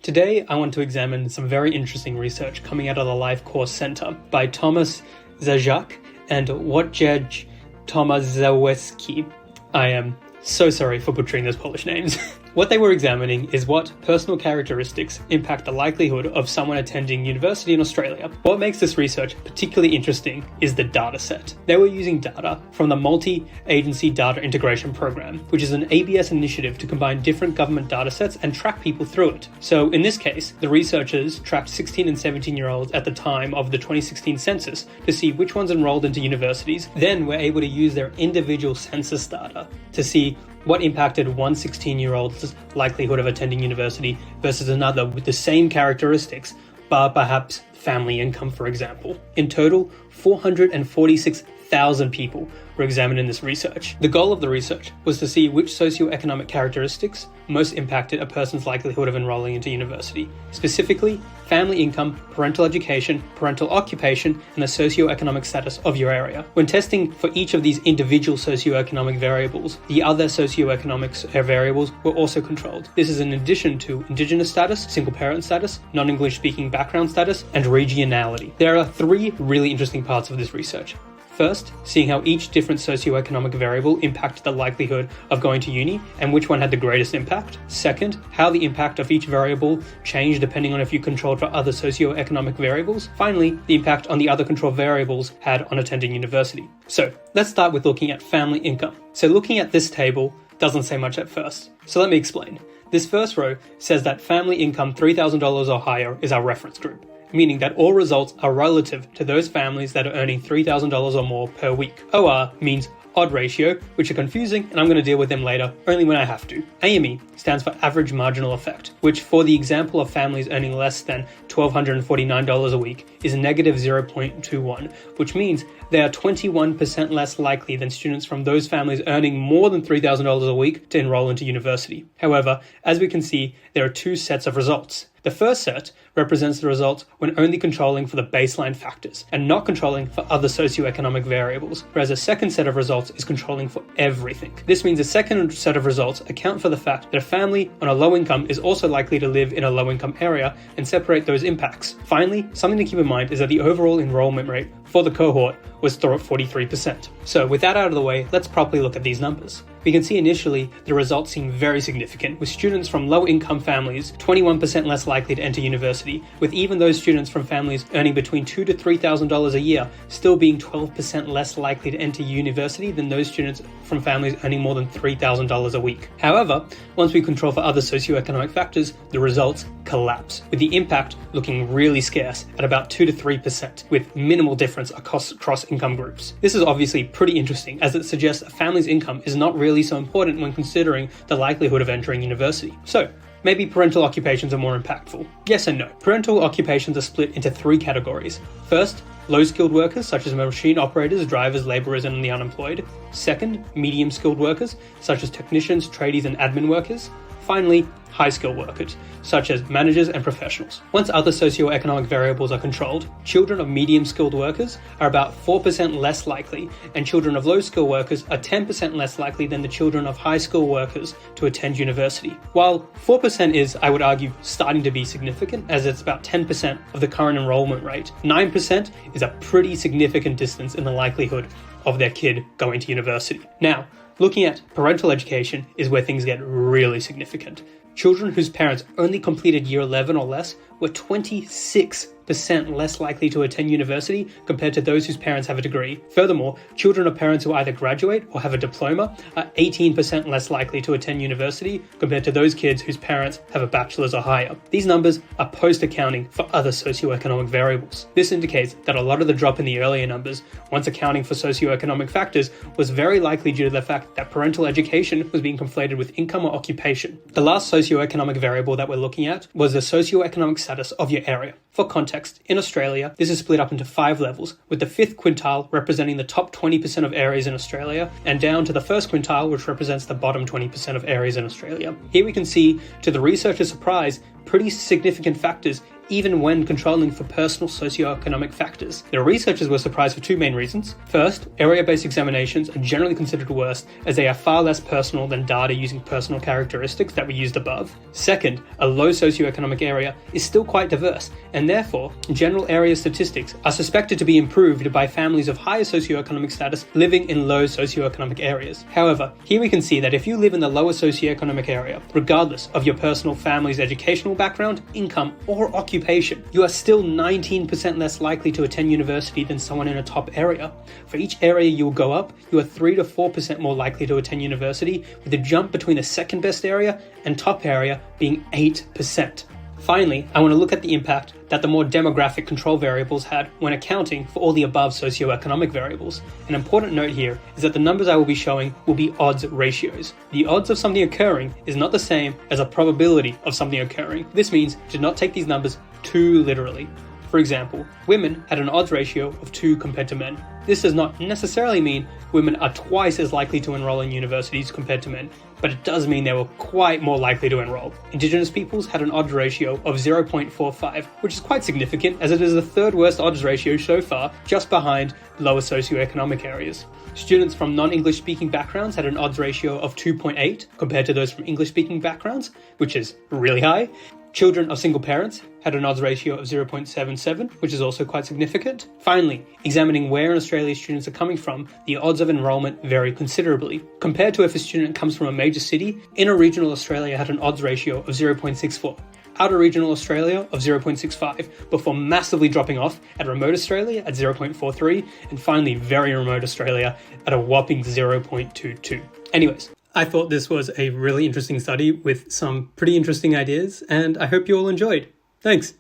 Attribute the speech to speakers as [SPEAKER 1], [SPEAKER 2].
[SPEAKER 1] Today, I want to examine some very interesting research coming out of the Life Course Center by Thomas Zajac and Wojciech Tomaszewski. I am so sorry for butchering those Polish names. What they were examining is what personal characteristics impact the likelihood of someone attending university in Australia. What makes this research particularly interesting is the data set. They were using data from the Multi-Agency Data Integration Program, which is an ABS initiative to combine different government data sets and track people through it. So in this case, the researchers tracked 16 and 17-year-olds at the time of the 2016 census to see which ones enrolled into universities, then were able to use their individual census data to see what impacted one 16-year-old's likelihood of attending university versus another with the same characteristics, but perhaps family income, for example. In total, 446,000 people were examined in this research. The goal of the research was to see which socioeconomic characteristics most impacted a person's likelihood of enrolling into university, specifically family income, parental education, parental occupation, and the socioeconomic status of your area. When testing for each of these individual socioeconomic variables, the other socioeconomic variables were also controlled. This is in addition to Indigenous status, single parent status, non-English speaking background status, and regionality. There are three really interesting parts of this research. First, seeing how each different socioeconomic variable impacted the likelihood of going to uni and which one had the greatest impact. Second, how the impact of each variable changed depending on if you controlled for other socioeconomic variables. Finally, the impact on the other control variables had on attending university. So let's start with looking at family income. So looking at this table doesn't say much at first. So let me explain. This first row says that family income $3,000 or higher is our reference group, meaning that all results are relative to those families that are earning $3,000 or more per week. OR means odd ratio, which are confusing, and I'm going to deal with them later, only when I have to. AME stands for average marginal effect, which for the example of families earning less than $1,249 a week is negative 0.21, which means they are 21% less likely than students from those families earning more than $3,000 a week to enroll into university. However, as we can see, there are two sets of results. The first set represents the results when only controlling for the baseline factors and not controlling for other socioeconomic variables, whereas the second set of results is controlling for everything. This means the second set of results account for the fact that a family on a low income is also likely to live in a low income area and separate those impacts. Finally, something to keep in mind is that the overall enrollment rate for the cohort was 43%. So with that out of the way, let's properly look at these numbers. We can see initially the results seem very significant, with students from low-income families 21% less likely to enter university, with even those students from families earning between $2,000 to $3,000 a year still being 12% less likely to enter university than those students from families earning more than $3,000 a week. However, once we control for other socioeconomic factors, the results collapse, with the impact looking really scarce at about 2 to 3%, with minimal difference across income groups. This is obviously pretty interesting, as it suggests a family's income is not really so important when considering the likelihood of entering university. So, maybe parental occupations are more impactful. Yes and no. Parental occupations are split into three categories. First, low-skilled workers such as machine operators, drivers, laborers, and the unemployed. Second, medium-skilled workers such as technicians, tradies, and admin workers. Finally, high-skilled workers, such as managers and professionals. Once other socioeconomic variables are controlled, children of medium-skilled workers are about 4% less likely, and children of low-skilled workers are 10% less likely than the children of high-skilled workers to attend university. While 4% is, I would argue, starting to be significant, as it's about 10% of the current enrollment rate, 9% is a pretty significant distance in the likelihood of their kid going to university. Now, looking at parental education is where things get really significant. Children whose parents only completed year 11 or less were 26% less likely to attend university compared to those whose parents have a degree. Furthermore, children of parents who either graduate or have a diploma are 18% less likely to attend university compared to those kids whose parents have a bachelor's or higher. These numbers are post-accounting for other socioeconomic variables. This indicates that a lot of the drop in the earlier numbers, once accounting for socioeconomic factors, was very likely due to the fact that parental education was being conflated with income or occupation. The last socioeconomic variable that we're looking at was the socioeconomic status of your area. For context, in Australia, this is split up into 5 levels, with the 5th quintile representing the top 20% of areas in Australia, and down to the 1st quintile, which represents the bottom 20% of areas in Australia. Here we can see, to the researcher's surprise, pretty significant factors even when controlling for personal socioeconomic factors. The researchers were surprised for two main reasons. First, area-based examinations are generally considered worse as they are far less personal than data using personal characteristics that we used above. Second, a low socioeconomic area is still quite diverse, and therefore, general area statistics are suspected to be improved by families of higher socioeconomic status living in low socioeconomic areas. However, here we can see that if you live in the lower socioeconomic area, regardless of your personal family's educational background, income, or occupation, you are still 19% less likely to attend university than someone in a top area. For each area you will go up, you are 3 to 4% more likely to attend university, with the jump between the second best area and top area being 8%. Finally, I want to look at the impact that the more demographic control variables had when accounting for all the above socioeconomic variables. An important note here is that the numbers I will be showing will be odds ratios. The odds of something occurring is not the same as a probability of something occurring. This means do not take these numbers too literally. For example, women had an odds ratio of 2 compared to men. This does not necessarily mean women are twice as likely to enroll in universities compared to men, but it does mean they were quite more likely to enroll. Indigenous peoples had an odds ratio of 0.45, which is quite significant as it is the third worst odds ratio so far, just behind lower socioeconomic areas. Students from non-English speaking backgrounds had an odds ratio of 2.8 compared to those from English speaking backgrounds, which is really high. Children of single parents had an odds ratio of 0.77, which is also quite significant. Finally, examining where in Australia students are coming from, the odds of enrolment vary considerably. Compared to if a student comes from a major city, inner regional Australia had an odds ratio of 0.64. Outer regional Australia of 0.65, before massively dropping off at remote Australia at 0.43, and finally very remote Australia at a whopping 0.22. Anyways, I thought this was a really interesting study with some pretty interesting ideas, and I hope you all enjoyed. Thanks.